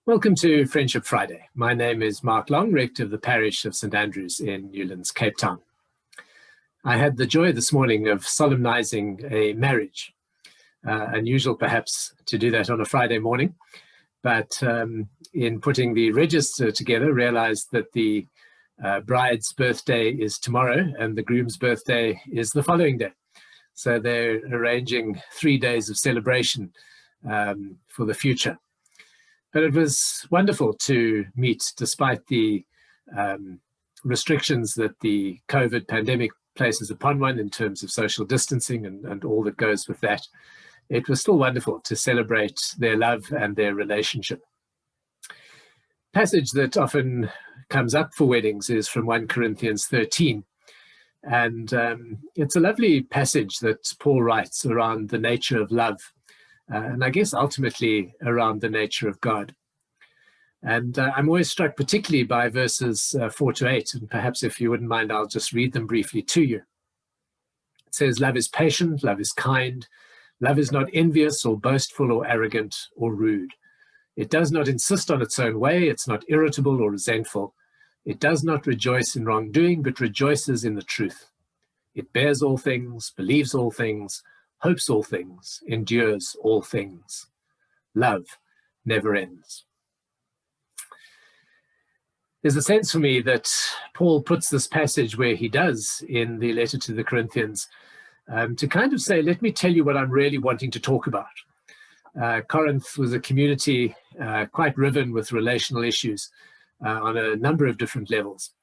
Welcome to Friendship Friday. My name is Mark Long, rector of the parish of St Andrews in Newlands, Cape Town. I had the joy this morning of solemnizing a marriage. Unusual perhaps to do that on a Friday morning, but in putting the register together, realized that the bride's birthday is tomorrow and the groom's birthday is the following day. So they're arranging 3 days of celebration for the future. But it was wonderful to meet despite the restrictions that the COVID pandemic places upon one in terms of social distancing and all that goes with that. It was still wonderful to celebrate their love and their relationship. Passage that often comes up for weddings is from 1 Corinthians 13. And it's a lovely passage that Paul writes around the nature of love. And I guess ultimately around the nature of God. And I'm always struck particularly by verses 4 to 8, and perhaps if you wouldn't mind, I'll just read them briefly to you. It says, "Love is patient, love is kind, love is not envious or boastful or arrogant or rude. It does not insist on its own way, it's not irritable or resentful. It does not rejoice in wrongdoing, but rejoices in the truth. It bears all things, believes all things, hopes all things, endures all things. Love never ends." There's a sense for me that Paul puts this passage where he does in the letter to the Corinthians to kind of say, let me tell you what I'm really wanting to talk about. Corinth was a community quite riven with relational issues on a number of different levels.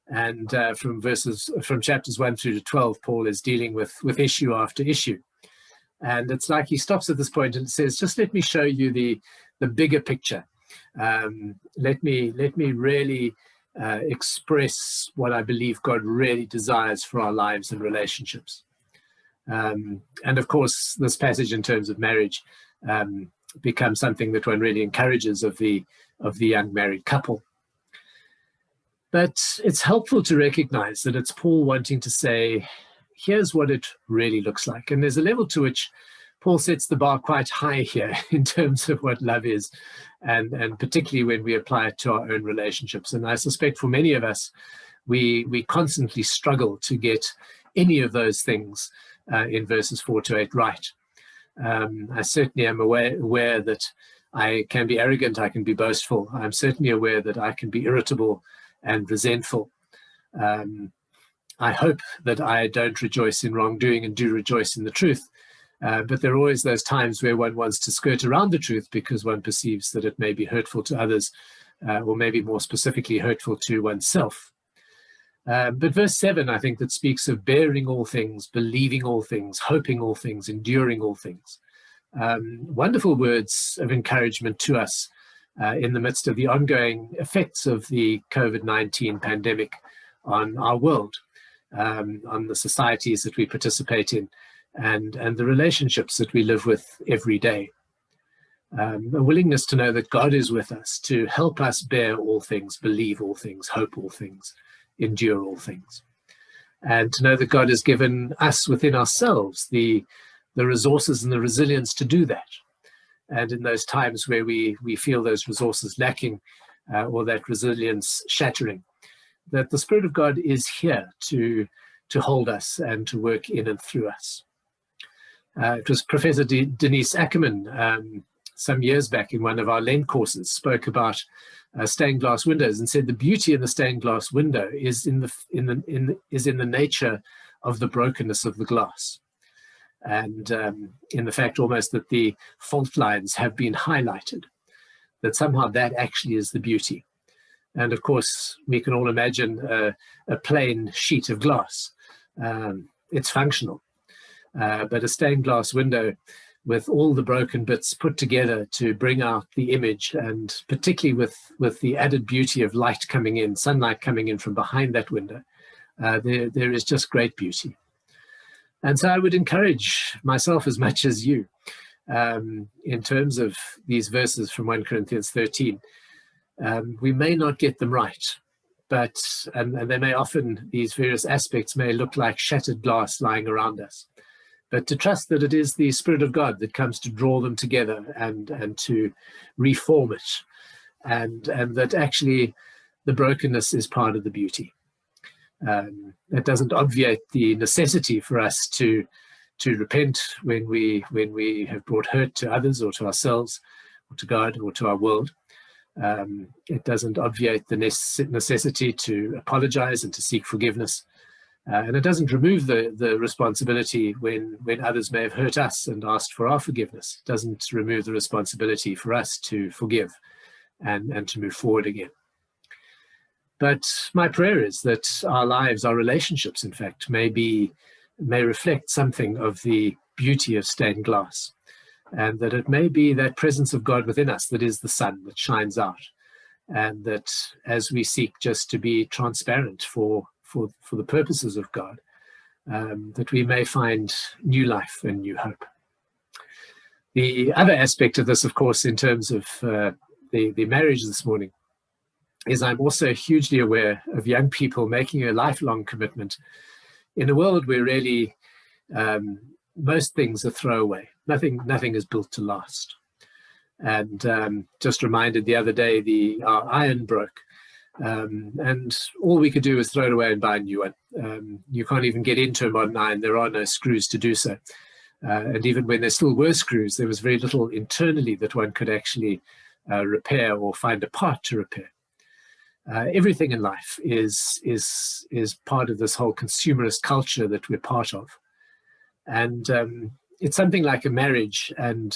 And from chapters 1 through to 12, Paul is dealing with issue after issue. And it's like he stops at this point and says, just let me show you the bigger picture. Let me really express what I believe God really desires for our lives and relationships. And of course, this passage in terms of marriage becomes something that one really encourages of the young married couple. But it's helpful to recognize that it's Paul wanting to say, here's what it really looks like. And there's a level to which Paul sets the bar quite high here in terms of what love is, and particularly when we apply it to our own relationships. And I suspect for many of us, we constantly struggle to get any of those things in verses 4 to 8 right. I certainly am aware that I can be arrogant, I can be boastful. I'm certainly aware that I can be irritable and resentful. I hope that I don't rejoice in wrongdoing and do rejoice in the truth. But there are always those times where one wants to skirt around the truth because one perceives that it may be hurtful to others, or maybe more specifically hurtful to oneself. But verse 7, I think, that speaks of bearing all things, believing all things, hoping all things, enduring all things. Wonderful words of encouragement to us in the midst of the ongoing effects of the COVID-19 pandemic on our world, on the societies that we participate in, and the relationships that we live with every day. A willingness to know that God is with us, to help us bear all things, believe all things, hope all things, endure all things. And to know that God has given us within ourselves the resources and the resilience to do that. And in those times where we feel those resources lacking or that resilience shattering, that the Spirit of God is here to hold us and to work in and through us. It was Professor Denise Ackerman some years back in one of our Lent courses spoke about stained glass windows and said the beauty in the stained glass window is in the nature of the brokenness of the glass, and in the fact almost that the fault lines have been highlighted, that somehow that actually is the beauty. And of course, we can all imagine a plain sheet of glass. It's functional. But a stained glass window with all the broken bits put together to bring out the image, and particularly with the added beauty of light coming in, sunlight coming in from behind that window, there is just great beauty. And so I would encourage myself as much as you in terms of these verses from 1 Corinthians 13. We may not get them right, but and they may often, these various aspects may look like shattered glass lying around us. But to trust that it is the Spirit of God that comes to draw them together and to reform it and that actually the brokenness is part of the beauty. It doesn't obviate the necessity for us to repent when we have brought hurt to others or to ourselves or to God or to our world. It doesn't obviate the necessity to apologize and to seek forgiveness. And it doesn't remove the responsibility when others may have hurt us and asked for our forgiveness. It doesn't remove the responsibility for us to forgive and to move forward again. But my prayer is that our lives, our relationships, in fact, may reflect something of the beauty of stained glass, and that it may be that presence of God within us that is the sun that shines out, and that as we seek just to be transparent for the purposes of God, that we may find new life and new hope. The other aspect of this, of course, in terms of the marriage this morning, is I'm also hugely aware of young people making a lifelong commitment in a world where really most things are throwaway. Nothing is built to last. And just reminded the other day, our iron broke, and all we could do was throw it away and buy a new one. You can't even get into a modern iron. There are no screws to do so. And even when there still were screws, there was very little internally that one could actually repair or find a part to repair. Everything in life is part of this whole consumerist culture that we're part of. And it's something like a marriage, and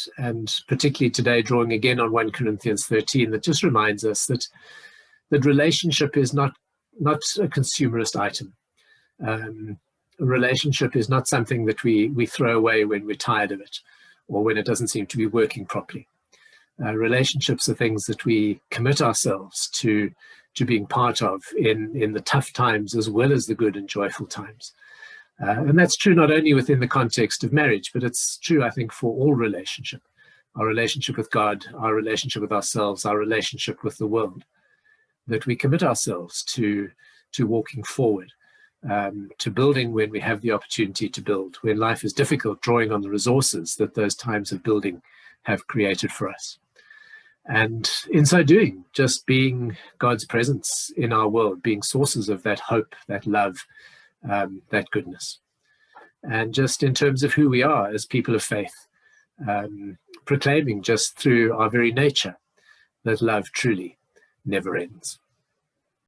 particularly today, drawing again on 1 Corinthians 13, that just reminds us that relationship is not a consumerist item. A relationship is not something that we throw away when we're tired of it or when it doesn't seem to be working properly. Relationships are things that we commit ourselves to being part of in the tough times as well as the good and joyful times. And that's true not only within the context of marriage, but it's true, I think, for all relationship. Our relationship with God, our relationship with ourselves, our relationship with the world, that we commit ourselves to walking forward, to building when we have the opportunity to build, when life is difficult, drawing on the resources that those times of building have created for us. And in so doing, just being God's presence in our world, being sources of that hope, that love, that goodness. And just in terms of who we are as people of faith, proclaiming just through our very nature that love truly never ends.